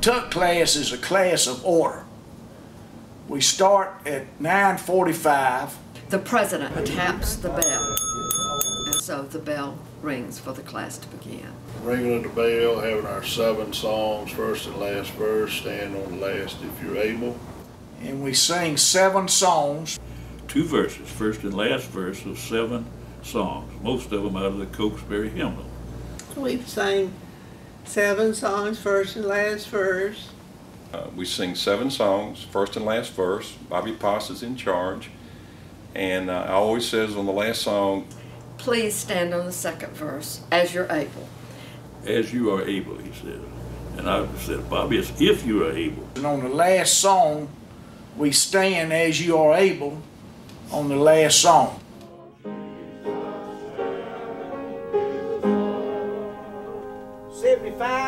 Tuck class is a class of order. We start at 9:45. The president taps the bell, and so the bell rings for the class to begin. Ringing of the bell, having our 7 songs, first and last verse, stand on the last if you're able. And we sing 7 songs. 2 verses, first and last verse of 7 songs, most of them out of the Cokesbury hymnal. We've sang 7 songs, first and last verse. We sing 7 songs, first and last verse. Bobby Poss is in charge. And I always says on the last song, please stand on the second verse, as you're able. As you are able, he said. And I said, Bobby, it's if you are able. And on the last song, we stand as you are able on the last song.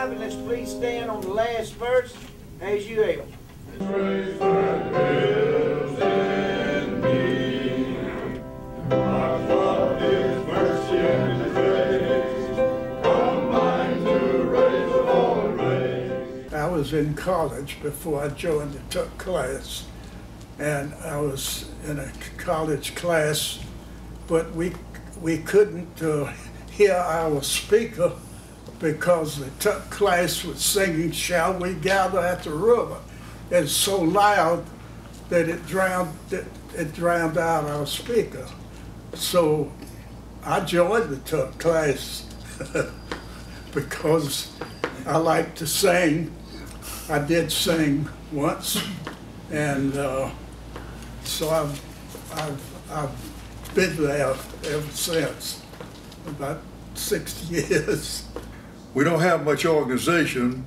And let's please stand on the last verse as you able. Praise that lives in me. I thought His mercy and His grace combined to raise the Lord raised. I was in college before I joined the Tuck class, and I was in a college class, but we couldn't hear our speaker because the Tuck class was singing "Shall We Gather at the River." It's so loud that it drowned out our speaker. So I joined the Tuck class because I like to sing. I did sing once, and so I've been there ever since, about 60 years. We don't have much organization,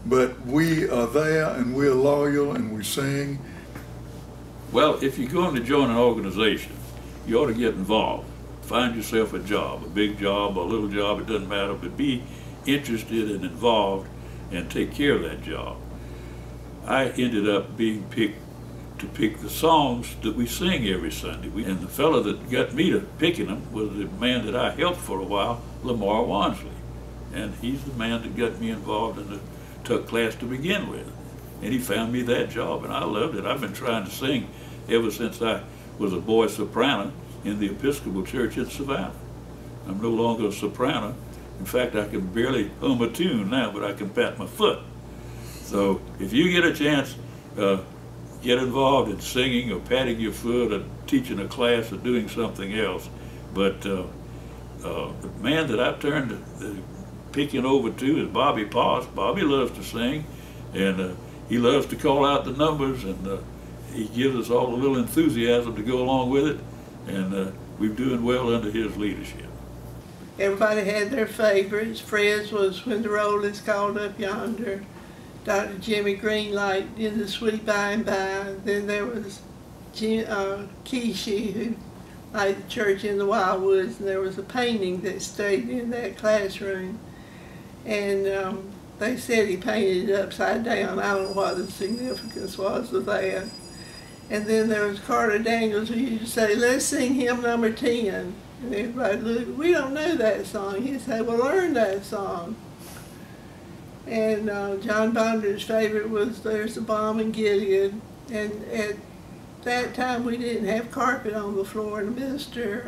but we are there and we're loyal and we sing. Well, if you're going to join an organization, you ought to get involved. Find yourself a job, a big job, a little job, it doesn't matter, but be interested and involved and take care of that job. I ended up being picked to pick the songs that we sing every Sunday. And the fellow that got me to picking them was the man that I helped for a while, Lamar Wansley. And he's the man that got me involved in the Tuck class to begin with. And he found me that job, and I loved it. I've been trying to sing ever since I was a boy soprano in the Episcopal Church in Savannah. I'm no longer a soprano. In fact, I can barely hum a tune now, but I can pat my foot. So if you get a chance, get involved in singing or patting your foot or teaching a class or doing something else. But the man that I turned picking over to is Bobby Poss. Bobby loves to sing, and he loves to call out the numbers, and he gives us all a little enthusiasm to go along with it, and we're doing well under his leadership. Everybody had their favorites. Fred's was "When the Roll is Called Up Yonder." Dr. Jimmy Greenlight did "The Sweet By and By." Then there was Kishi, who liked the Church in the Wildwoods, and there was a painting that stayed in that classroom. And they said he painted it upside down. I don't know what the significance was of that. And then there was Carter Daniels, who used to say, "Let's sing hymn number 10. And everybody looked, "We don't know that song." He'd say, "Well, learn that song." And John Bonder's favorite was "There's a Balm in Gilead." And at that time, we didn't have carpet on the floor, and Mr.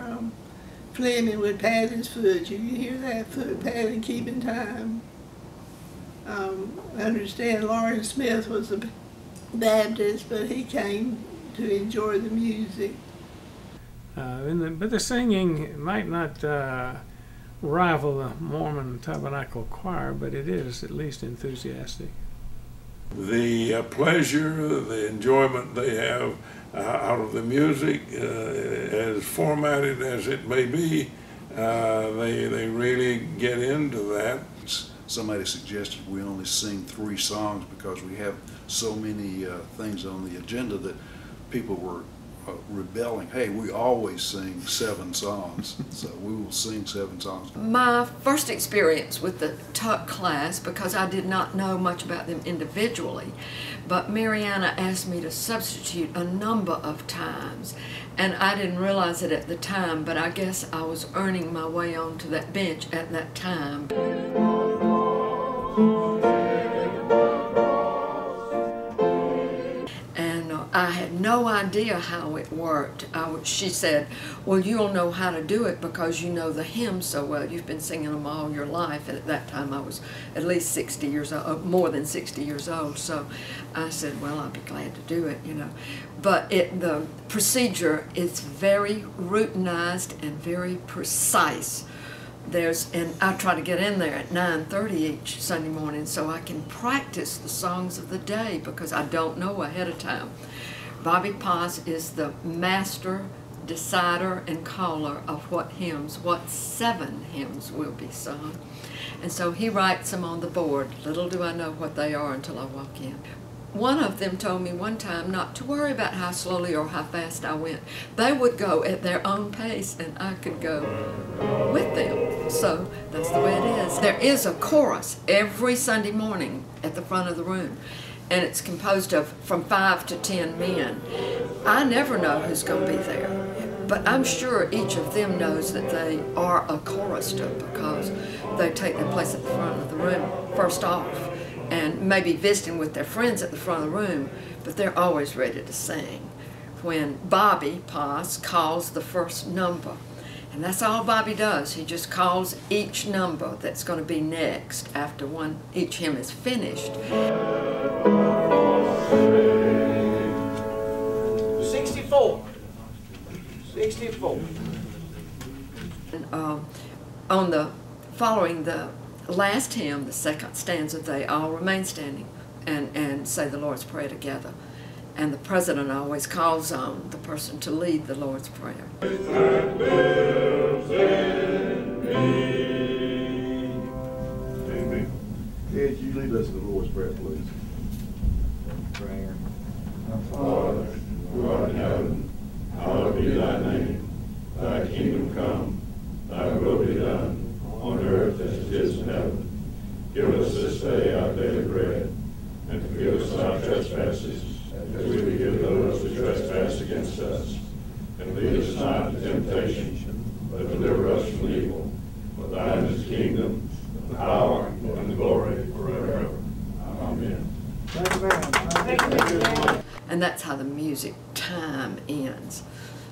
Fleming would pat his foot. You could hear that foot patting, keeping time. I understand Lawrence Smith was a Baptist, but he came to enjoy the music. But the singing might not rival the Mormon Tabernacle Choir, but it is at least enthusiastic. The pleasure, the enjoyment they have out of the music, as formatted as it may be, they really get into that. Somebody suggested we only sing 3 songs because we have so many things on the agenda that people were rebelling. Hey, we always sing 7 songs, so we will sing 7 songs. My first experience with the Tuck class, because I did not know much about them individually, but Mariana asked me to substitute a number of times, and I didn't realize it at the time, but I guess I was earning my way onto that bench at that time. had no idea how it worked. She said, well, you'll know how to do it because you know the hymns so well. You've been singing them all your life. And at that time I was at least 60 years old, more than 60 years old. So I said, well, I'll be glad to do it, you know. But the procedure is very routinized and very precise. And I try to get in there at 9:30 each Sunday morning so I can practice the songs of the day because I don't know ahead of time. Bobby Paz is the master decider and caller of what 7 hymns will be sung. And so he writes them on the board. Little do I know what they are until I walk in. One of them told me one time not to worry about how slowly or how fast I went. They would go at their own pace and I could go with them. So that's the way it is. There is a chorus every Sunday morning at the front of the room, and it's composed of from 5 to 10 men. I never know who's going to be there, but I'm sure each of them knows that they are a chorister because they take their place at the front of the room first off, and maybe visiting with their friends at the front of the room, but they're always ready to sing when Bobby Paz calls the first number. And that's all Bobby does. He just calls each number that's going to be next after each hymn is finished. 64. 64. And, following the last hymn, the second stanza, they all remain standing and say the Lord's Prayer together. And the president always calls on the person to lead the Lord's Prayer. Amen. Ed, you lead us in the Lord's Prayer, please. Prayer. Our Father, who art in heaven, hallowed be thy name. Thy kingdom come, thy will be done, on earth as it is in heaven. Give us this day our daily bread, and forgive us our trespasses, as we forgive those who trespass against us. And lead us not into temptation, but deliver us from evil. For thine is the kingdom, the power, and the glory forever. Amen. And that's how the music time ends.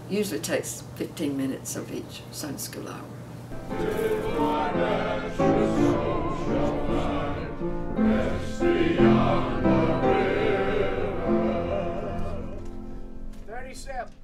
Usually takes 15 minutes of each Sunday school hour. 37.